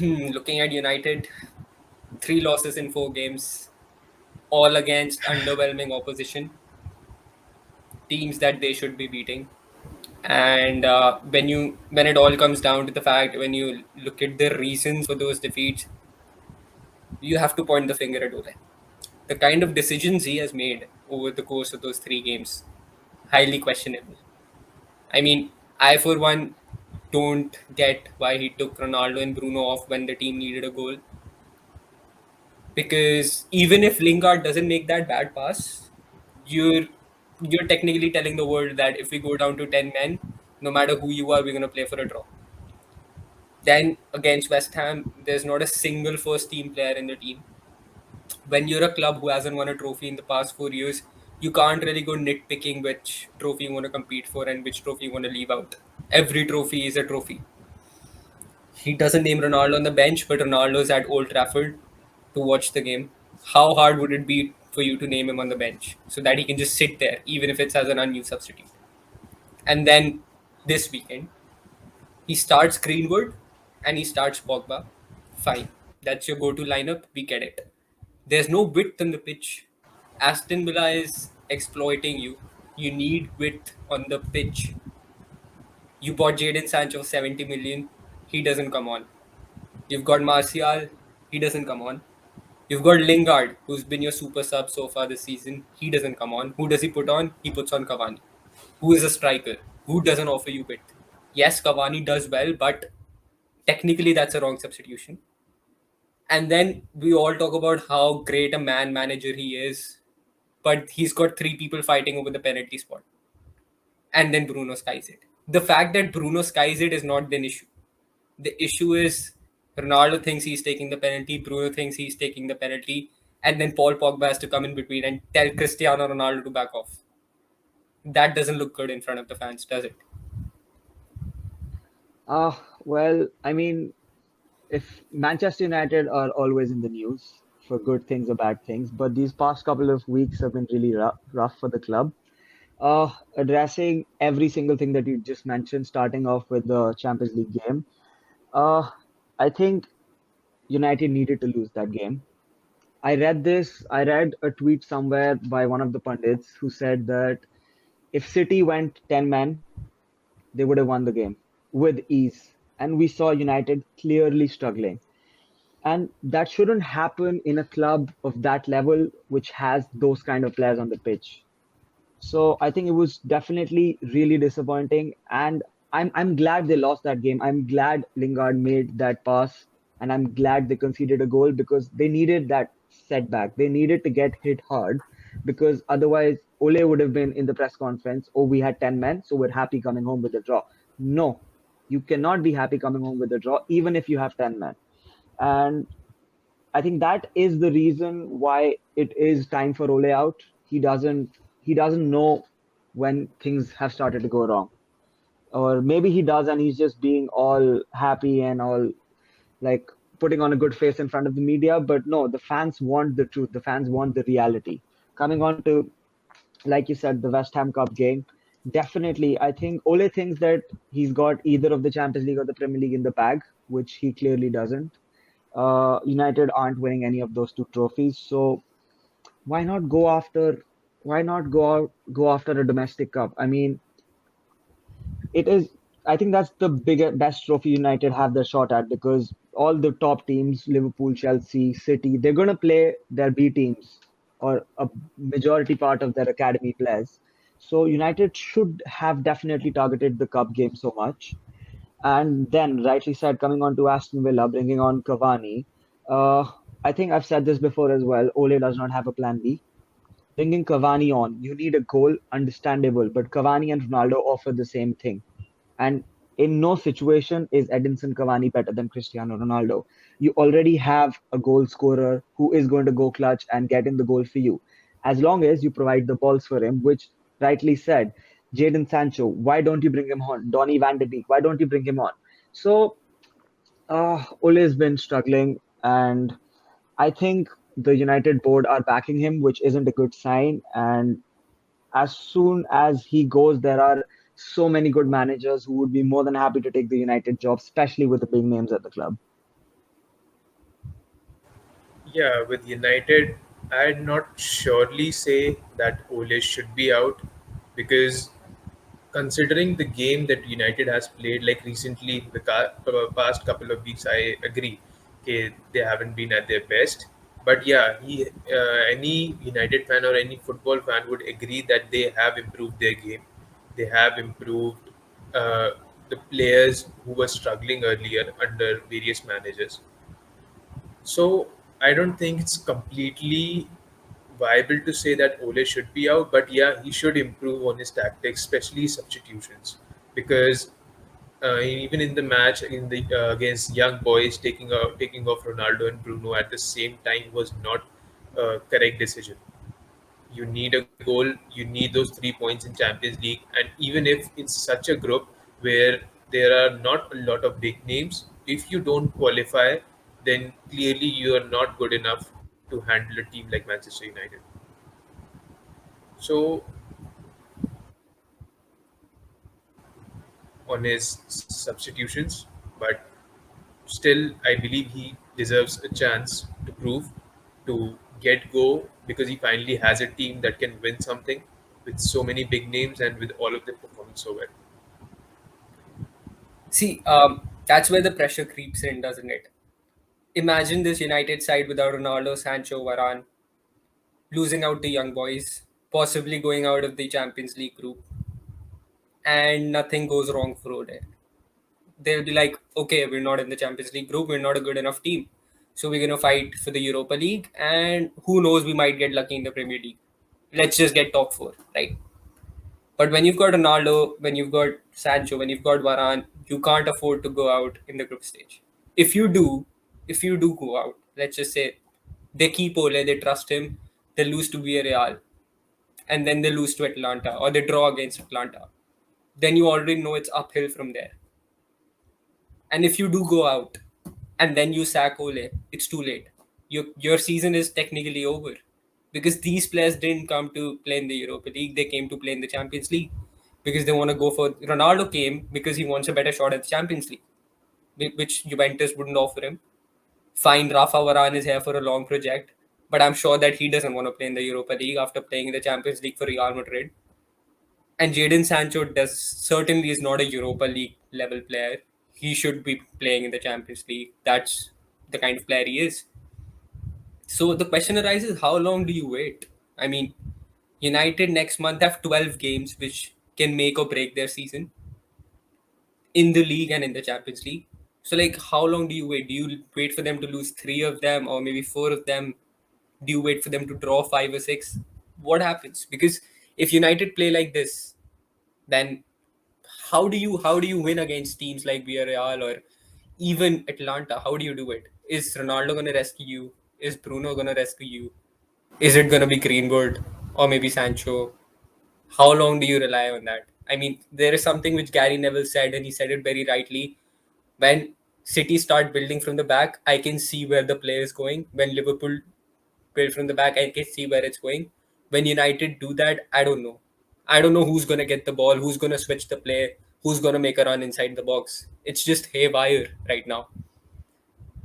Looking at United, 3 losses in 4 games, all against underwhelming opposition, teams that they should be beating. And when it all comes down to the fact, when you look at the reasons for those defeats, you have to point the finger at Ole. The kind of decisions he has made over the course of those 3 games, highly questionable. I mean, I for one don't get why he took Ronaldo and Bruno off when the team needed a goal. Because even if Lingard doesn't make that bad pass, you're you're technically telling the world that if we go down to 10 men, no matter who you are, we're gonna play for a draw. Then against West Ham, there's not a single first team player in the team. When you're a club who hasn't won a trophy in the past 4 years, you can't really go nitpicking which trophy you want to compete for and which trophy you want to leave out. Every trophy is a trophy. He doesn't name Ronaldo on the bench, but Ronaldo's at Old Trafford to watch the game. How hard would it be for you to name him on the bench so that he can just sit there, even if it's as an unused substitute? And then this weekend, he starts Greenwood and he starts Pogba. Fine. That's your go to lineup. We get it. There's no width on the pitch. Aston Villa is exploiting you. You need width on the pitch. You bought Jadon Sancho 70 million. He doesn't come on. You've got Martial. He doesn't come on. You've got Lingard, who's been your super sub so far this season. He doesn't come on. Who does he put on? He puts on Cavani, who is a striker, who doesn't offer you width. Yes, Cavani does well, but technically that's a wrong substitution. And then we all talk about how great a man manager he is, but he's got 3 people fighting over the penalty spot. And then Bruno skies it. The fact that Bruno skies it is not the issue. The issue is Ronaldo thinks he's taking the penalty, Bruno thinks he's taking the penalty, and then Paul Pogba has to come in between and tell Cristiano Ronaldo to back off. That doesn't look good in front of the fans, does it? Well, I mean, if Manchester United are always in the news for good things or bad things, but these past couple of weeks have been really rough for the club. Addressing every single thing that you just mentioned, starting off with the Champions League game. Uh, I think United needed to lose that game. I read a tweet somewhere by one of the pundits who said that if City went 10 men, they would have won the game with ease. And we saw United clearly struggling. And that shouldn't happen in a club of that level, which has those kind of players on the pitch. So I think it was definitely really disappointing. And I'm glad they lost that game. I'm glad Lingard made that pass, and I'm glad they conceded a goal because they needed that setback. They needed to get hit hard because otherwise Ole would have been in the press conference, oh, we had 10 men, so we're happy coming home with a draw. No, you cannot be happy coming home with a draw, even if you have 10 men. And I think that is the reason why it is time for Ole out. He doesn't know when things have started to go wrong. Or maybe he does and he's just being all happy and all like putting on a good face in front of the media. But no, the fans want the truth. The fans want the reality. Coming on to, like you said, the West Ham Cup game. Definitely, I think Ole thinks that he's got either of the Champions League or the Premier League in the bag, which he clearly doesn't. United aren't winning any of those two trophies, so why not go after go after a domestic cup? I mean, it is. I think that's the best trophy United have their shot at because all the top teams, Liverpool, Chelsea, City, they're gonna play their B teams or a majority part of their academy players. So United should have definitely targeted the cup game so much. And then, rightly said, coming on to Aston Villa, bringing on Cavani. Uh, I think I've said this before as well. Ole does not have a plan B. Bringing Cavani on, you need a goal, understandable, but Cavani and Ronaldo offer the same thing. And in no situation is Edinson Cavani better than Cristiano Ronaldo. You already have a goal scorer who is going to go clutch and get in the goal for you. As long as you provide the balls for him, which rightly said, Jadon Sancho, why don't you bring him on? Donny van de Beek, why don't you bring him on? So Ole has been struggling, and I think the United board are backing him, which isn't a good sign. And as soon as he goes, there are so many good managers who would be more than happy to take the United job, especially with the big names at the club. Yeah, with United, I'd not surely say that Ole should be out because considering the game that United has played, like recently, the past couple of weeks, I agree. Okay, they haven't been at their best. But yeah, any United fan or any football fan would agree that they have improved their game. They have improved uh, the players who were struggling earlier under various managers. So I don't think it's completely viable to say that Ole should be out, but yeah, he should improve on his tactics, especially substitutions, because even in the match in the against young boys, taking off Ronaldo and Bruno at the same time was not a correct decision. You need a goal, you need those 3 points in Champions League, and even if it's such a group where there are not a lot of big names, if you don't qualify, then clearly you are not good enough to handle a team like Manchester United. So on his substitutions, but still I believe he deserves a chance to prove, to get go, because he finally has a team that can win something with so many big names and with all of them performing so well. See, that's where the pressure creeps in, doesn't it? Imagine this United side without Ronaldo, Sancho, Varane, losing out to young boys, possibly going out of the Champions League group, and nothing goes wrong for Ole. They'll be like, okay, we're not in the Champions League group, we're not a good enough team. So we're going to fight for the Europa League, and who knows, we might get lucky in the Premier League. Let's just get top four, right? But when you've got Ronaldo, when you've got Sancho, when you've got Varane, you can't afford to go out in the group stage. If you do, if you do go out, let's just say they keep Ole, they trust him, they lose to Villarreal, and then they lose to Atlanta, or they draw against Atlanta, then you already know it's uphill from there. And if you do go out and then you sack Ole, it's too late. Your season is technically over because these players didn't come to play in the Europa League. They came to play in the Champions League because they want to go for. Ronaldo came because he wants a better shot at the Champions League, which Juventus wouldn't offer him. Fine, Rafa Varane is here for a long project, but I'm sure that he doesn't want to play in the Europa League after playing in the Champions League for Real Madrid. And Jadon Sancho does certainly is not a Europa League level player. He should be playing in the Champions League. That's the kind of player he is. So the question arises: how long do you wait? I mean, United next month have 12 games, which can make or break their season in the league and in the Champions League. So, like, how long do you wait? Do you wait for them to lose three of them, or maybe four of them? Do you wait for them to draw five or six? What happens? Because if United play like this, then how do you win against teams like Villarreal or even Atlanta? How do you do it? Is Ronaldo gonna rescue you? Is Bruno gonna rescue you? Is it gonna be Greenwood or maybe Sancho? How long do you rely on that? I mean, there is something which Gary Neville said, and he said it very rightly. When City start building from the back, I can see where the play is going. When Liverpool build from the back, I can see where it's going. When United do that, I don't know. I don't know who's gonna get the ball, who's gonna switch the play, who's gonna make a run inside the box. It's just haywire right now.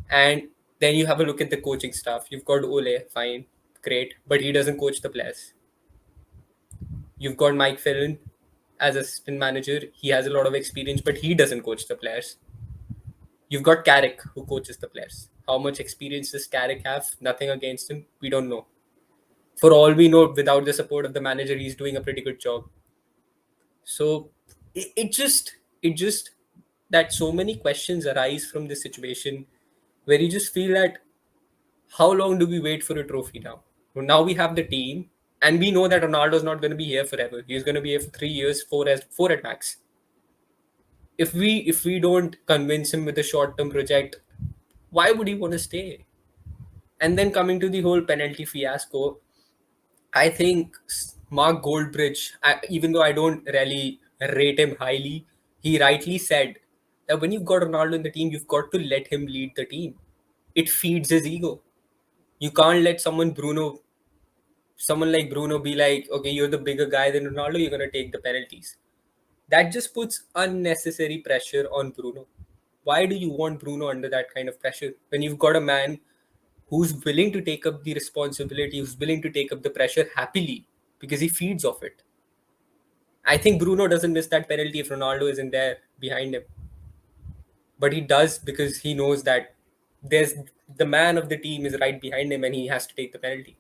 And then you have a look at the coaching staff. You've got Ole, fine, great, but he doesn't coach the players. You've got Mike Fillon as assistant manager. He has a lot of experience, but he doesn't coach the players. You've got Carrick who coaches the players. How much experience does Carrick have? Nothing against him. We don't know. For all we know, without the support of the manager, he's doing a pretty good job. So it just that so many questions arise from this situation where you just feel that how long do we wait for a trophy now? Well, now we have the team, and we know that Ronaldo's not going to be here forever. He's going to be here for 3 years, four at max. If we don't convince him with a short term project, why would he want to stay? And then coming to the whole penalty fiasco, I think Mark Goldbridge, even though I don't really rate him highly, he rightly said that when you've got Ronaldo in the team, you've got to let him lead the team. It feeds his ego. You can't let someone like Bruno be like, okay, you're the bigger guy than Ronaldo, you're gonna take the penalties. That just puts unnecessary pressure on Bruno. Why do you want Bruno under that kind of pressure when you've got a man? who's willing to take up the responsibility, who's willing to take up the pressure happily because he feeds off it. I think Bruno doesn't miss that penalty if Ronaldo isn't there behind him, but he does because he knows that there's the man of the team is right behind him and he has to take the penalty.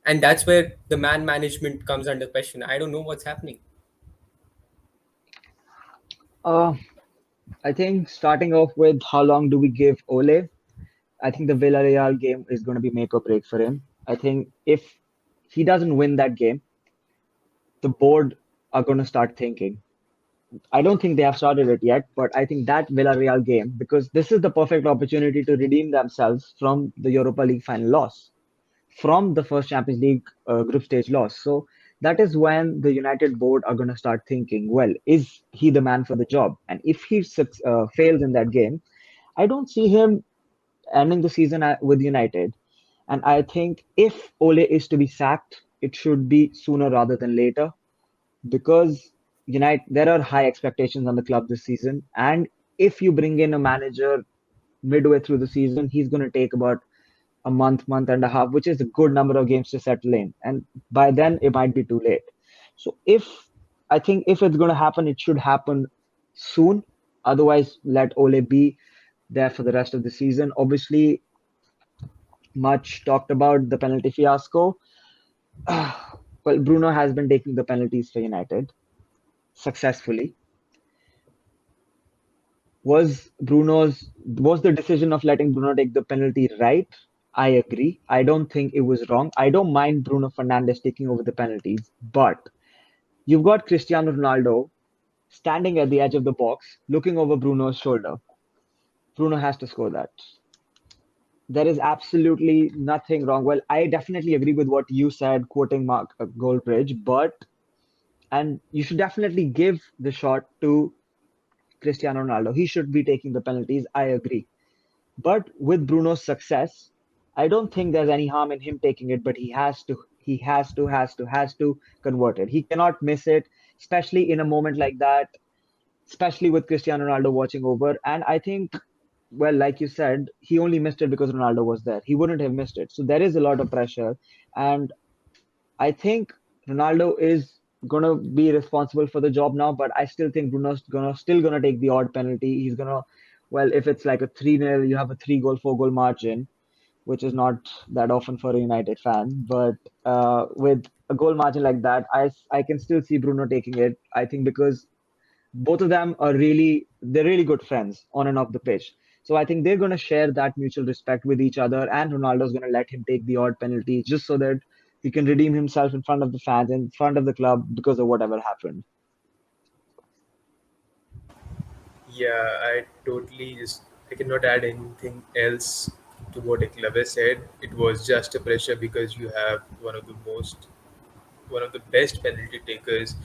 And that's where the man management comes under question. I don't know what's happening. Uh, I think starting off with how long do we give Ole? I think the Villarreal game is going to be make or break for him. I think if he doesn't win that game, the board are going to start thinking. I don't think they have started it yet, but I think that Villarreal game, because this is the perfect opportunity to redeem themselves from the Europa League final loss, from the first Champions League group stage loss. So that is when the United board are going to start thinking, well, is he the man for the job? And if he fails in that game, I don't see him ending the season with United. And I think if Ole is to be sacked, it should be sooner rather than later because United there are high expectations on the club this season. And if you bring in a manager midway through the season, he's going to take about a month and a half, which is a good number of games to settle in. And by then, it might be too late. So I think if it's going to happen, it should happen soon. Otherwise, let Ole be there for the rest of the season. Obviously, much talked about the penalty fiasco. Well, Bruno has been taking the penalties for United successfully. Was the decision of letting Bruno take the penalty right? I agree. I don't think it was wrong. I don't mind Bruno Fernandes taking over the penalties, but you've got Cristiano Ronaldo standing at the edge of the box, looking over Bruno's shoulder. Bruno has to score that. There is absolutely nothing wrong. Well, I definitely agree with what you said, quoting Mark Goldbridge, and you should definitely give the shot to Cristiano Ronaldo. He should be taking the penalties. I agree. But with Bruno's success, I don't think there's any harm in him taking it, but he has to convert it. He cannot miss it, especially in a moment like that, especially with Cristiano Ronaldo watching over. And I think, well, like you said, he only missed it because Ronaldo was there. He wouldn't have missed it. So there is a lot of pressure. And I think Ronaldo is gonna be responsible for the job now, but I still think Bruno's gonna take the odd penalty. He's gonna, well, if it's like a 3-0, you have a 3 goal, 4 goal margin, which is not that often for a United fan. But with a goal margin like that, I can still see Bruno taking it. I think because both of them they're really good friends on and off the pitch. So I think they're going to share that mutual respect with each other, and Ronaldo's going to let him take the odd penalty just so that he can redeem himself in front of the fans, in front of the club because of whatever happened. Yeah, I cannot add anything else to what Eklavya said. It was just a pressure because you have one of the best penalty takers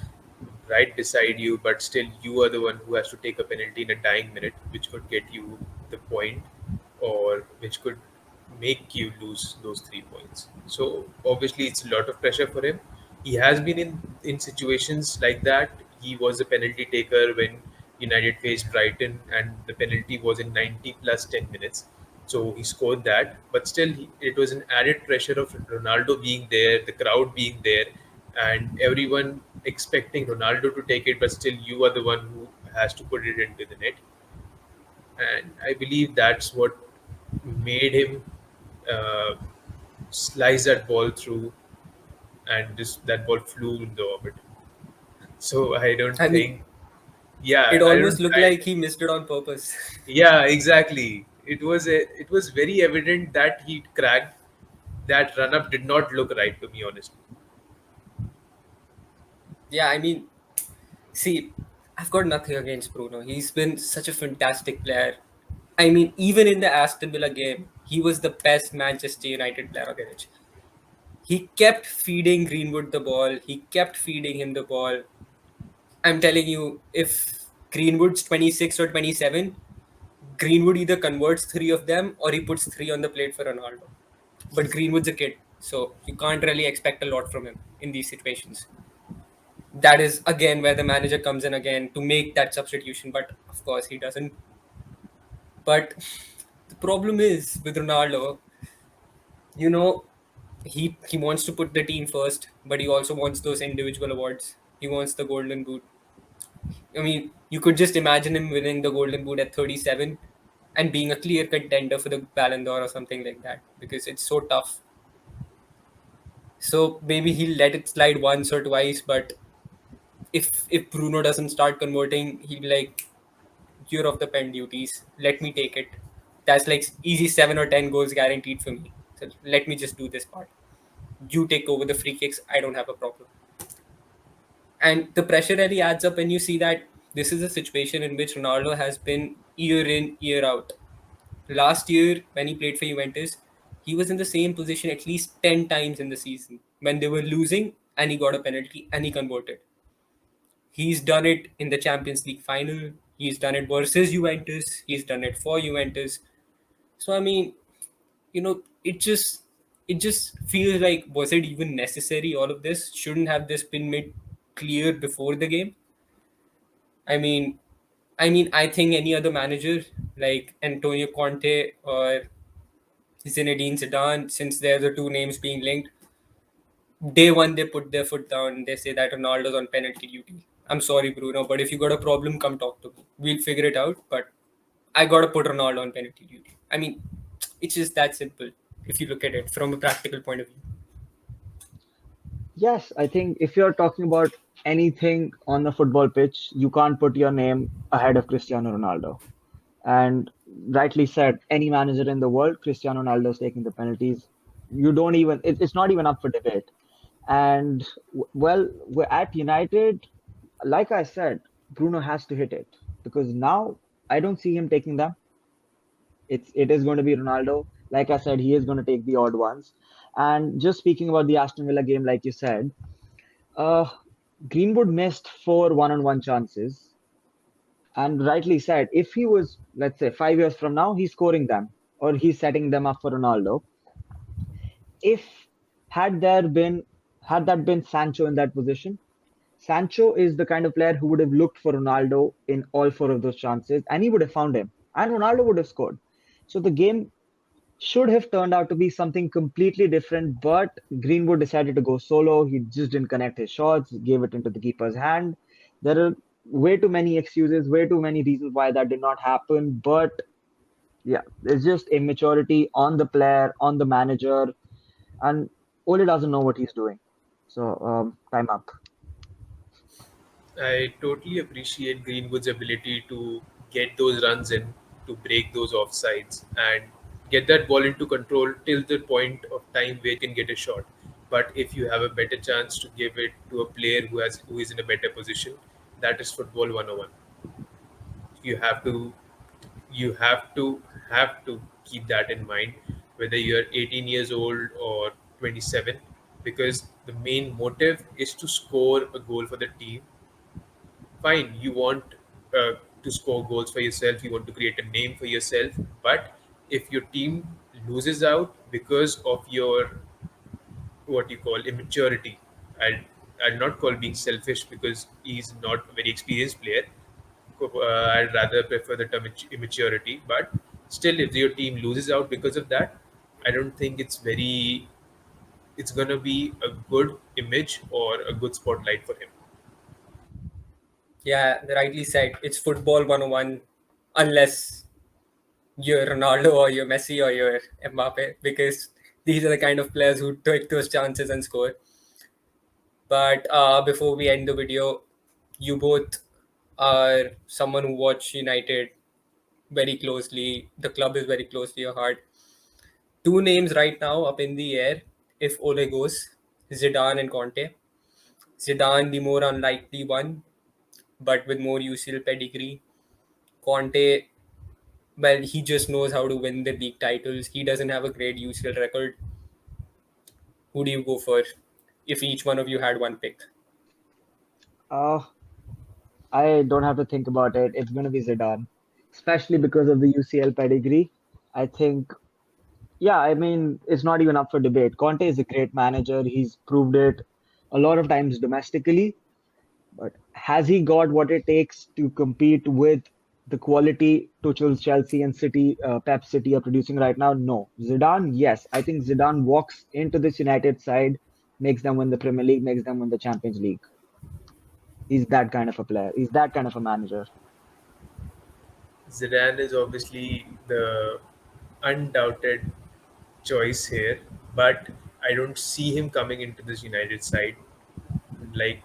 right beside you, but still you are the one who has to take a penalty in a dying minute, which could get you the point or which could make you lose those 3 points. So obviously it's a lot of pressure for him. He has been in situations like that. He was a penalty taker when United faced Brighton, and the penalty was in 90 plus 10 minutes. So he scored that, but still, it was an added pressure of Ronaldo being there, the crowd being there, and everyone expecting Ronaldo to take it, but still, you are the one who has to put it into the net. And I believe that's what made him uh, slice that ball through, and that ball flew in the orbit. So I don't I mean, think, yeah, it I almost don't. looked like he missed it on purpose. Yeah, exactly. It was very evident that he cracked. That run up did not look right to me, honestly. Yeah, I mean, see, I've got nothing against Bruno. He's been such a fantastic player. I mean, even in the Aston Villa game, he was the best Manchester United player on the pitch. He kept feeding Greenwood the ball. He kept feeding him the ball. I'm telling you, if Greenwood's 26 or 27, Greenwood either converts three of them or he puts three on the plate for Ronaldo. But Greenwood's a kid, so you can't really expect a lot from him in these situations. That is again where the manager comes in again to make that substitution, but of course he doesn't. But the problem is with Ronaldo. You know, he wants to put the team first, but he also wants those individual awards. He wants the Golden Boot. I mean, you could just imagine him winning the Golden Boot at 37 and being a clear contender for the Ballon d'Or or something like that because it's so tough. So maybe he'll let it slide once or twice, but if Bruno doesn't start converting, he'll be like, "You're off the pen duties. Let me take it. That's like easy 7 or 10 goals guaranteed for me. So let me just do this part. You take over the free kicks. I don't have a problem." And the pressure really adds up when you see that this is a situation in which Ronaldo has been year in, year out. Last year, when he played for Juventus, he was in the same position at least 10 times in the season when they were losing and he got a penalty and he converted. He's done it in the Champions League final. He's done it versus Juventus. He's done it for Juventus. So I mean, it just feels like, was it even necessary? All of this shouldn't have this been made clear before the game. I mean, I think any other manager like Antonio Conte or Zinedine Zidane, since they're the two names being linked, day one they put their foot down. They say that Ronaldo's on penalty duty. I'm sorry, Bruno, but if you got a problem, come talk to me. We'll figure it out. But I gotta put Ronaldo on penalty duty. I mean, it's just that simple if you look at it from a practical point of view. Yes, I think if you're talking about anything on the football pitch, you can't put your name ahead of Cristiano Ronaldo. And rightly said, any manager in the world, Cristiano Ronaldo is taking the penalties. You don't even, it's not even up for debate. And well, we're at United, like I said, Bruno has to hit it because now I don't see him taking them. It is going to be Ronaldo. Like I said, he is going to take the odd ones. And just speaking about the Aston Villa game, like you said, uh, Greenwood missed four one-on-one chances, and rightly said, if he was, let's say, 5 years from now, he's scoring them or he's setting them up for Ronaldo. If had there been had that been Sancho in that position, Sancho is the kind of player who would have looked for Ronaldo in all four of those chances, and he would have found him, and Ronaldo would have scored. So the game should have turned out to be something completely different, but Greenwood decided to go solo. He just didn't connect his shots, gave it into the keeper's hand. There are way too many excuses, way too many reasons why that did not happen. But yeah, it's just immaturity on the player, on the manager, and Ole doesn't know what he's doing. So, time up. I totally appreciate Greenwood's ability to get those runs in, to break those offsides, and get that ball into control till the point of time where he can get a shot. But if you have a better chance to give it to a player who is in a better position, that is football 101. You have to you have to keep that in mind, whether you're 18 years old or 27, because the main motive is to score a goal for the team. Fine, you want to score goals for yourself, you want to create a name for yourself, but if your team loses out because of your, what you call, immaturity, and I'll not call being selfish because he's not a very experienced player. I'd rather prefer the term immaturity, but still, if your team loses out because of that, I don't think it's gonna be a good image or a good spotlight for him. Yeah, rightly said. It's football 101, unless you're Ronaldo or you're Messi or you're Mbappe, because these are the kind of players who take those chances and score. But before we end the video, you both are someone who watch United very closely. The club is very close to your heart. Two names right now up in the air if Ole goes: Zidane and Conte. Zidane, the more unlikely one, but with more UCL pedigree. Conte, well, he just knows how to win the league titles. He doesn't have a great UCL record. Who do you go for if each one of you had one pick? Uh, I don't have to think about it. It's going to be Zidane, especially because of the UCL pedigree. I think, yeah, I mean, it's not even up for debate. Conte is a great manager. He's proved it a lot of times domestically, but has he got what it takes to compete with the quality Tuchel's Chelsea and City, Pep City are producing right now? No. Zidane, yes. I think Zidane walks into this United side, makes them win the Premier League, makes them win the Champions League. He's that kind of a player. He's that kind of a manager. Zidane is obviously the undoubted choice here, but I don't see him coming into this United side. Like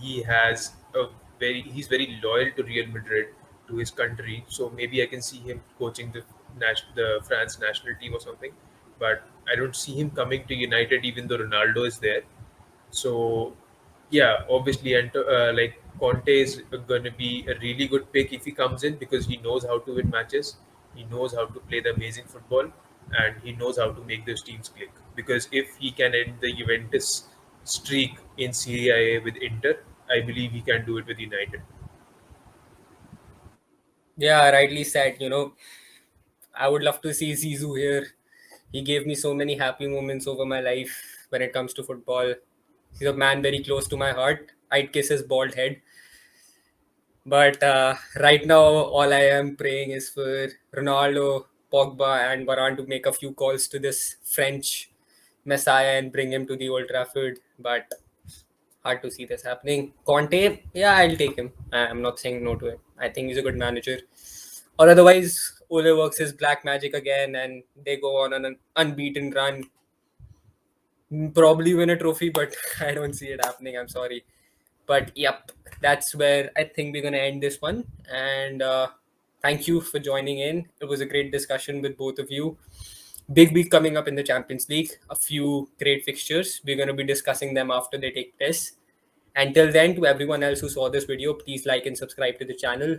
he has a he's very loyal to Real Madrid, to his country. So maybe I can see him coaching the France national team or something. But I don't see him coming to United, even though Ronaldo is there. So, yeah, obviously, and like Conte is going to be a really good pick if he comes in because he knows how to win matches, he knows how to play the amazing football, and he knows how to make those teams click. Because if he can end the Juventus streak in Serie A with Inter, I believe he can do it with United. Yeah, rightly said. I would love to see Zizou here. He gave me so many happy moments over my life when it comes to football. He's a man very close to my heart. I'd kiss his bald head. But right now, all I am praying is for Ronaldo, Pogba, and Varane to make a few calls to this French messiah and bring him to the Old Trafford. But hard to see this happening. Conte, yeah, I'll take him. I'm not saying no to it. I think he's a good manager. Or otherwise, Ole works his black magic again and they go on an unbeaten run. Probably win a trophy, but I don't see it happening. I'm sorry. But yep, that's where I think we're going to end this one. And thank you for joining in. It was a great discussion with both of you. Big week coming up in the Champions League. A few great fixtures. We're going to be discussing them after they take place. Until then, to everyone else who saw this video, please like and subscribe to the channel.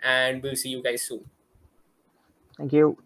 And we'll see you guys soon. Thank you.